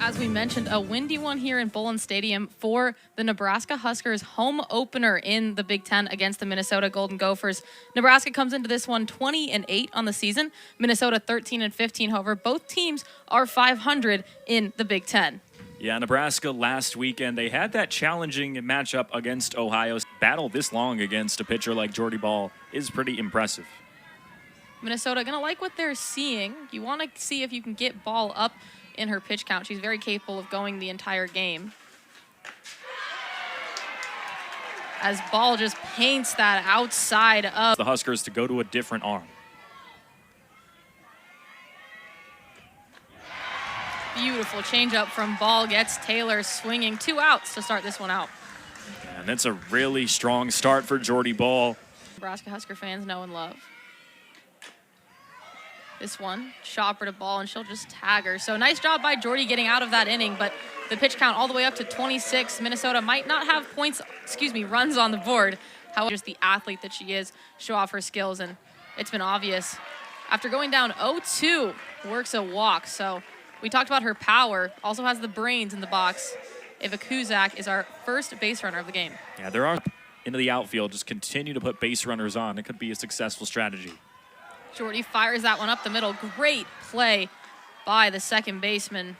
As we mentioned, a windy one here in Bullen Stadium for the Nebraska Huskers home opener in the Big Ten against the Minnesota Golden Gophers. Nebraska comes into this one 20-8 on the season. Minnesota 13-15. However, both teams are 500 in the Big Ten. Yeah, Nebraska last weekend, they had that challenging matchup against Ohio. Battle this long against a pitcher like Jordy Ball is pretty impressive. Minnesota going to like what they're seeing. You want to see if you can get Ball up in her pitch count. She's very capable of going the entire game. As Ball just paints that outside of the Huskers to go to a different arm. Beautiful changeup from Ball, gets Taylor swinging. 2 outs to start this one out. And that's a really strong start for Jordy Ball. Nebraska Husker fans know and love. This one, chopper to Ball, and she'll just tag her. So nice job by Jordy getting out of that inning, but the pitch count all the way up to 26. Minnesota might not have runs on the board. However, just the athlete that she is, show off her skills, and it's been obvious. After going down 0-2, works a walk. So we talked about her power, also has the brains in the box. Ava Kuzak is our first base runner of the game. Yeah, there are into the outfield, just continue to put base runners on. It could be a successful strategy. Jordy fires that one up the middle. Great play by the second baseman,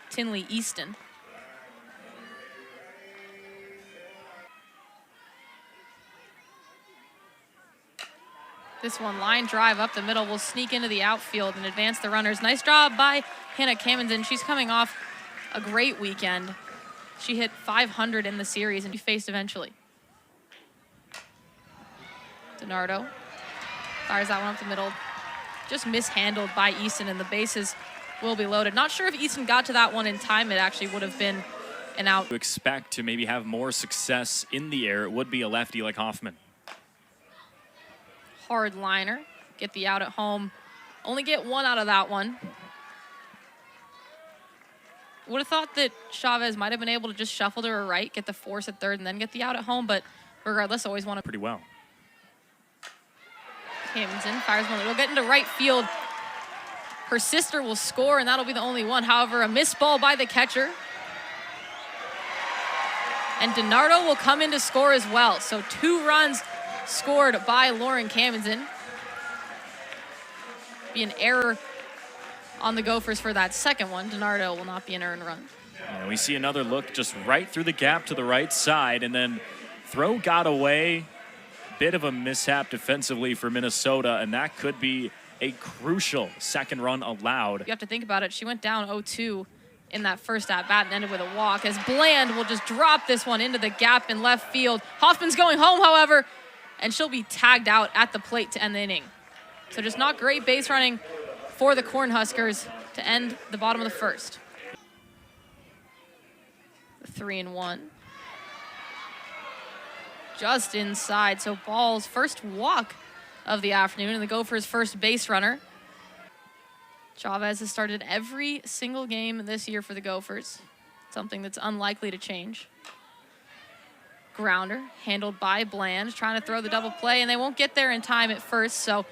Tinley Easton. This one, line drive up the middle, will sneak into the outfield and advance the runners. Nice job by Hannah Camenden. She's coming off a great weekend. She hit 500 in the series and be faced eventually. DiNardo fires that one up the middle. Just mishandled by Easton, and the bases will be loaded. Not sure if Easton got to that one in time. It actually would have been an out. To expect to maybe have more success in the air, it would be a lefty like Hoffman. Hard liner. Get the out at home. Only get 1 out of that one. Would have thought that Chavez might have been able to just shuffle to her right, get the force at third, and then get the out at home, but regardless, always want to pretty well. Camden fires one. It'll get into right field. Her sister will score, and that'll be the only one. However, a missed ball by the catcher. And DiNardo will come in to score as well. So 2 runs scored by Lauren Camden. Be an error on the Gophers for that second one. DiNardo will not be an earned run. And we see another look just right through the gap to the right side, and then throw got away. Bit of a mishap defensively for Minnesota, and that could be a crucial second run allowed. You have to think about it. She went down 0-2 in that first at-bat and ended with a walk, as Bland will just drop this one into the gap in left field. Hoffman's going home, however, and she'll be tagged out at the plate to end the inning. So just not great base running for the Cornhuskers to end the bottom of the first. 3-1. Just inside, so Ball's first walk of the afternoon, and the Gophers' first base runner. Chavez has started every single game this year for the Gophers, something that's unlikely to change. Grounder, handled by Bland, trying to throw the double play, and they won't get there in time at first, so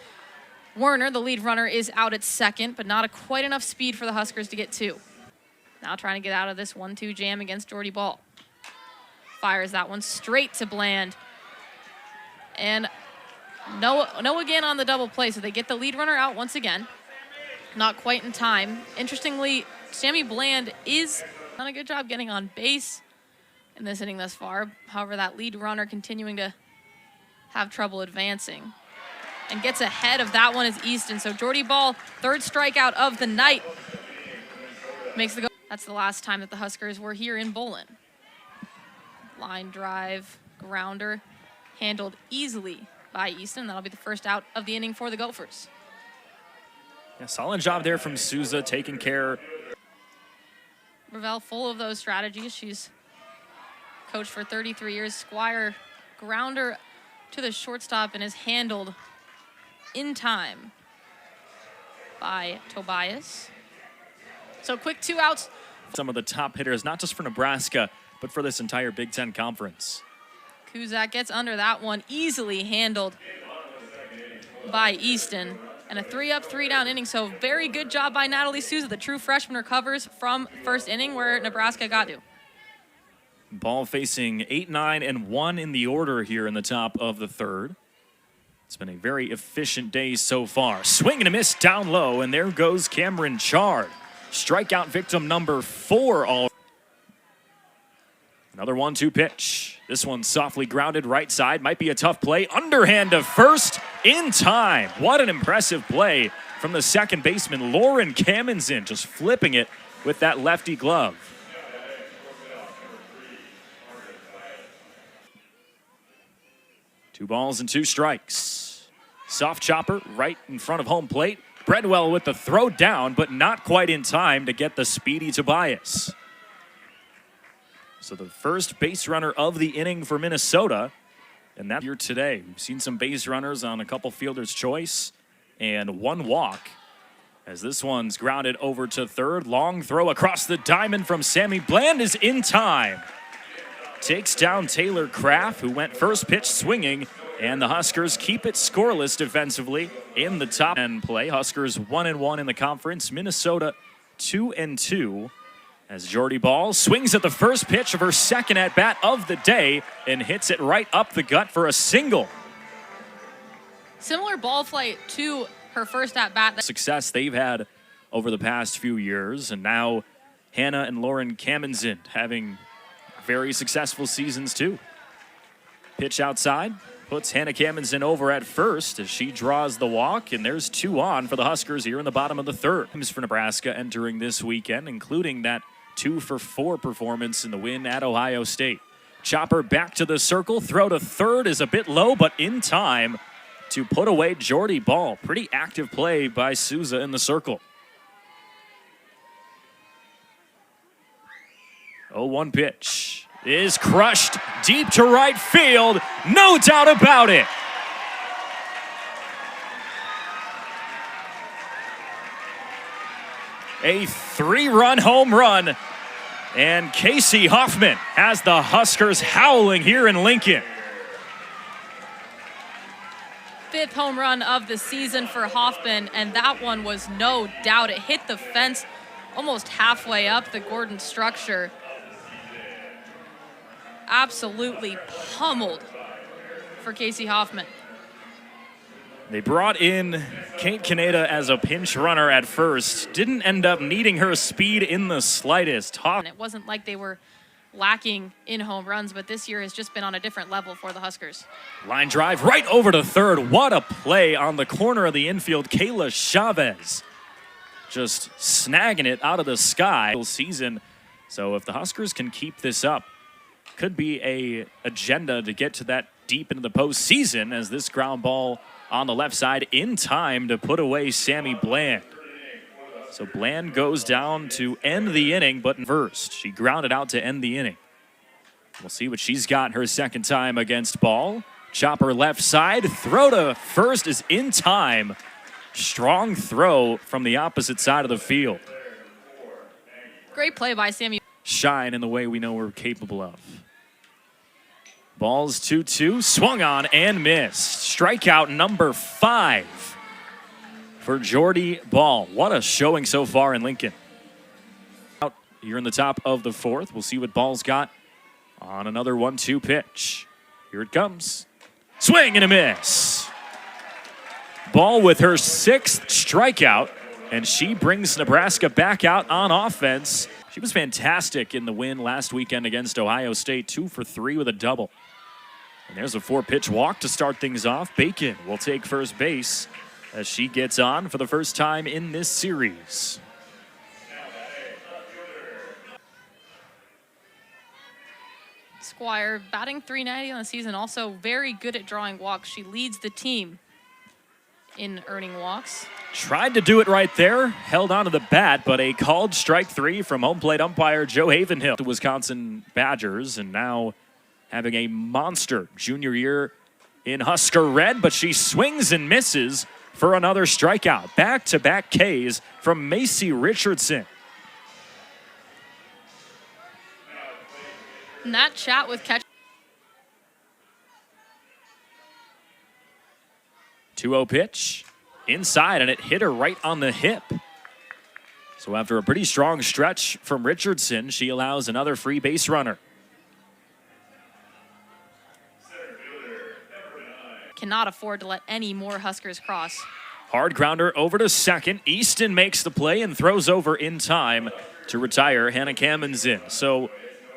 Werner, the lead runner, is out at second, but not quite enough speed for the Huskers to get 2. Now trying to get out of this 1-2 jam against Jordy Ball. Fires that one straight to Bland. And no again on the double play, so they get the lead runner out once again. Not quite in time. Interestingly, Sammy Bland is done a good job getting on base in this inning thus far. However, that lead runner continuing to have trouble advancing. And gets ahead of that one is Easton. So Jordy Ball, 3rd strikeout of the night. Makes the go. That's the last time that the Huskers were here in Bullen. Line drive, grounder, handled easily by Easton. That'll be the first out of the inning for the Gophers. Yeah, solid job there from Souza, taking care. Ravel full of those strategies. She's coached for 33 years. Squire, grounder to the shortstop, and is handled in time by Tobias. So quick 2 outs. Some of the top hitters, not just for Nebraska, but for this entire Big Ten Conference. Kuzak gets under that one, easily handled by Easton. and a 3-up, 3-down inning. So very good job by Natalie Souza. The true freshman recovers from first inning where Nebraska got to. Ball facing 8, 9, and 1 in the order here in the top of the third. It's been a very efficient day so far. Swing and a miss down low, and there goes Cameron Chard. Strikeout victim number 4 all. Another 1-2 pitch. This one softly grounded right side. Might be a tough play. Underhand to first in time. What an impressive play from the second baseman, Lauren Kamensen, just flipping it with that lefty glove. Two balls and 2 strikes. Soft chopper right in front of home plate. Breadwell with the throw down, but not quite in time to get the speedy Tobias. So the first base runner of the inning for Minnesota, and that here today. We've seen some base runners on a couple fielders' choice and 1 walk. As this one's grounded over to third. Long throw across the diamond from Sammy Bland is in time. Takes down Taylor Kraft, who went first pitch swinging, and the Huskers keep it scoreless defensively in the top end play. Huskers 1-1 in the conference. Minnesota 2-2. As Jordy Ball swings at the first pitch of her second at-bat of the day and hits it right up the gut for a single. Similar ball flight to her first at-bat. Success they've had over the past few years, and now Hannah and Lauren Kamensen having very successful seasons too. Pitch outside, puts Hannah Kamensen over at first as she draws the walk, and there's 2 on for the Huskers here in the bottom of the third. For Nebraska entering this weekend, including that 2-for-4 performance in the win at Ohio State. Chopper back to the circle, throw to third is a bit low, but in time to put away Jordy Ball. Pretty active play by Souza in the circle. 0-1 pitch is crushed deep to right field. No doubt about it. A 3-run home run. And Casey Hoffman has the Huskers howling here in Lincoln. 5th home run of the season for Hoffman, and that one was no doubt. It hit the fence almost halfway up the Gordon structure. Absolutely pummeled for Casey Hoffman. They brought in Kate Kaneda as a pinch runner at first. Didn't end up needing her speed in the slightest. It wasn't like they were lacking in home runs, but this year has just been on a different level for the Huskers. Line drive right over to third. What a play on the corner of the infield. Kayla Chavez just snagging it out of the sky all season. So if the Huskers can keep this up, could be a agenda to get to that deep into the postseason, as this ground ball on the left side in time to put away Sammy Bland. So Bland goes down to end the inning, but first, she grounded out to end the inning. We'll see what she's got her second time against Ball. Chopper left side, throw to first is in time. Strong throw from the opposite side of the field. Great play by Sammy. Shine in the way we know we're capable of. Ball's 2-2, swung on and missed. Strikeout number 5 for Jordy Ball. What a showing so far in Lincoln. Out here in the top of the fourth, we'll see what Ball's got on another 1-2 pitch. Here it comes. Swing and a miss. Ball with her 6th strikeout, and she brings Nebraska back out on offense. She was fantastic in the win last weekend against Ohio State, 2 for 3 with a double. And there's a 4-pitch walk to start things off. Bacon will take first base as she gets on for the first time in this series. Squire batting .390 on the season, also very good at drawing walks. She leads the team in earning walks. Tried to do it right there, held onto the bat, but a called strike 3 from home plate umpire Joe Havenhill. The Wisconsin Badgers, and now having a monster junior year in Husker red, but she swings and misses for another strikeout. Back-to-back Ks from Macy Richardson. And that chat with catch. 2-0 pitch inside, and it hit her right on the hip. So after a pretty strong stretch from Richardson, she allows another free base runner. Cannot afford to let any more Huskers cross. Hard grounder over to second. Easton makes the play and throws over in time to retire. Hannah Kamens in. So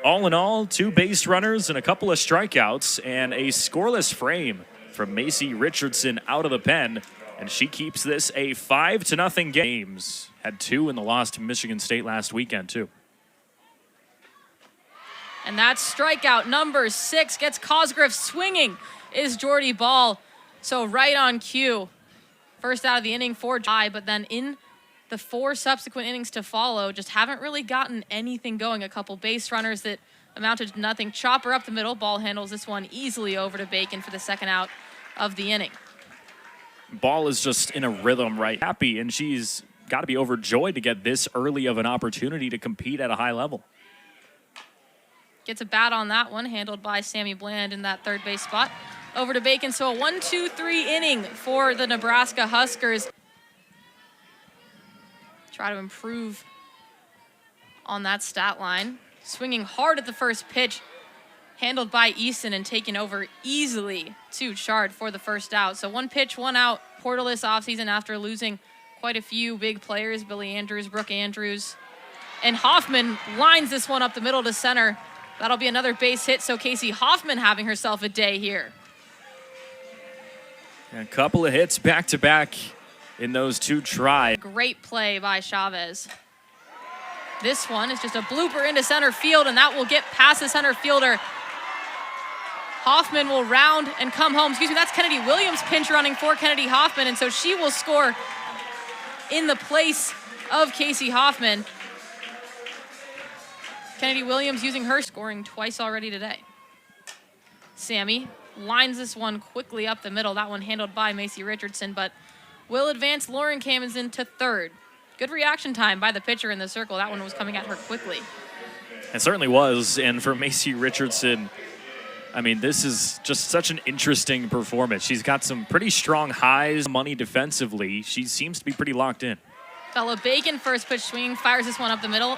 all in all, 2 base runners and a couple of strikeouts and a scoreless frame from Macy Richardson out of the pen. And she keeps this a 5-0 game. Had 2 in the loss to Michigan State last weekend, too. And that's strikeout number 6. Gets Cosgrove swinging is Jordy Ball. So right on cue. First out of the inning for Jai, but then in the 4 subsequent innings to follow, just haven't really gotten anything going. A couple base runners that amounted to nothing. Chopper up the middle. Ball handles this one easily over to Bacon for the second out of the inning. Ball is just in a rhythm, right? Happy, and she's got to be overjoyed to get this early of an opportunity to compete at a high level. Gets a bat on that one, handled by Sammy Bland in that third base spot. Over to Bacon, so a 1-2-3 inning for the Nebraska Huskers. Try to improve on that stat line. Swinging hard at the first pitch, handled by Easton and taken over easily to Chard for the first out. So 1 pitch, 1 out, portal-less offseason after losing quite a few big players, Billy Andrews, Brooke Andrews. And Hoffman lines this one up the middle to center. That'll be another base hit, so Casey Hoffman having herself a day here. A couple of hits back-to-back in those 2 tries. Great play by Chavez. This one is just a blooper into center field, and that will get past the center fielder. Hoffman will round and come home. Excuse me, that's Kennedy Williams pinch running for Kennedy Hoffman, and so she will score in the place of Casey Hoffman. Kennedy Williams using her scoring twice already today. Sammy lines this one quickly up the middle. That one handled by Macy Richardson, but will advance Lauren Kamens into third. Good reaction time by the pitcher in the circle. That one was coming at her quickly. It certainly was, and for Macy Richardson, I mean, this is just such an interesting performance. She's got some pretty strong highs, money defensively. She seems to be pretty locked in. Bella Bacon, first pitch swinging, fires this one up the middle.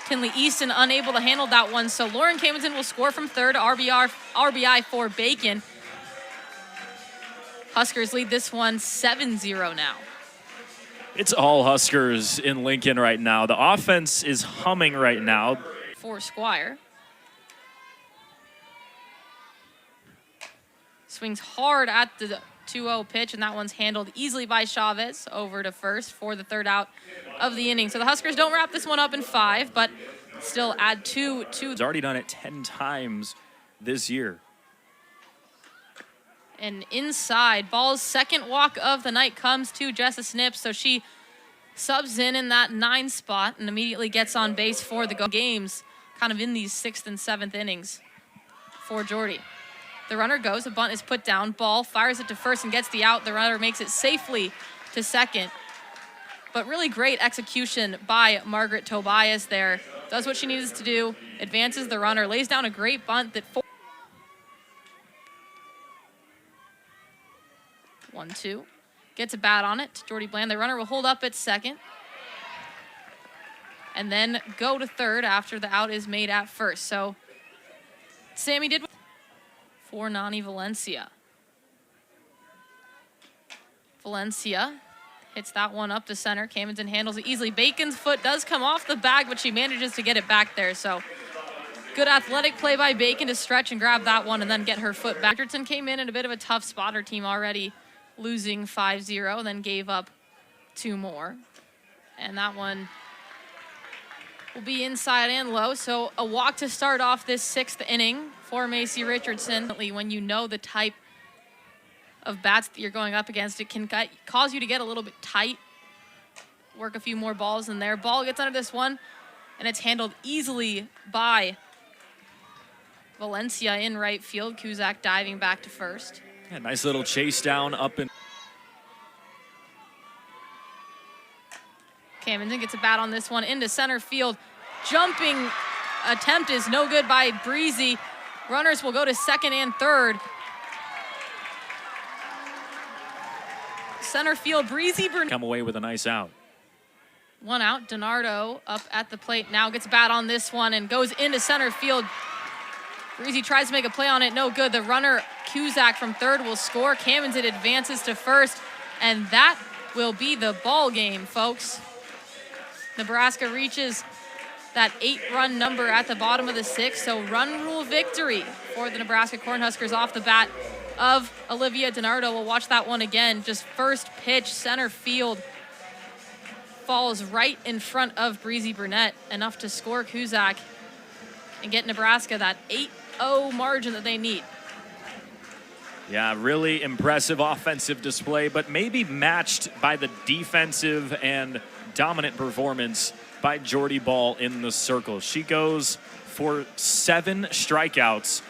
Kinley Easton unable to handle that one, so Lauren Kamens will score from third, RBI for Bacon. Huskers lead this one 7-0 now. It's all Huskers in Lincoln right now. The offense is humming right now. For Squire. Swings hard at the 2-0 pitch, and that one's handled easily by Chavez over to first for the third out of the inning. So the Huskers don't wrap this one up in 5, but still add 2 to. He's already done it 10 times this year. And inside, Ball's second walk of the night comes to Jessa Snips, so she subs in that 9 spot and immediately gets on base for the games, kind of in these 6th and 7th innings for Jordy. The runner goes, a bunt is put down, Ball fires it to first and gets the out. The runner makes it safely to second. But really great execution by Margaret Tobias there. Does what she needs to do, advances the runner, lays down a great bunt that 1-2. Gets a bat on it to Jordy Bland. The runner will hold up at second. And then go to third after the out is made at first. So Sammy did for Nani Valencia. Valencia hits that one up to center. Kamens handles it easily. Bacon's foot does come off the bag, but she manages to get it back there. So good athletic play by Bacon to stretch and grab that one and then get her foot back. Richardson came in a bit of a tough spot. Her team already losing 5-0, then gave up 2 more. And that one will be inside and low. So a walk to start off this 6th inning for Macy Richardson. When you know the type of bats that you're going up against, it can cause you to get a little bit tight, work a few more balls in there. Ball gets under this one, and it's handled easily by Valencia in right field. Kuzak diving back to first. Yeah, nice little chase down up and Kamens gets a bat on this one into center field. Jumping attempt is no good by Breezy. Runners will go to second and third. center field. Breezy Burnett come away with a nice out. one out. DiNardo up at the plate now, gets bat on this one and goes into center field. Breezy tries to make a play on it, no good. The runner, Cusack from third, will score. Cammonton advances to first, and that will be the ball game, folks. Nebraska reaches that 8-run number at the bottom of the 6th, so run rule victory for the Nebraska Cornhuskers off the bat of Olivia DiNardo. We'll watch that one again. Just first pitch, center field, falls right in front of Breezy Burnett, enough to score Cusack and get Nebraska that 8-0 margin that they need. Yeah, really impressive offensive display, but maybe matched by the defensive and dominant performance by Jordy Ball in the circle. She goes for 7 strikeouts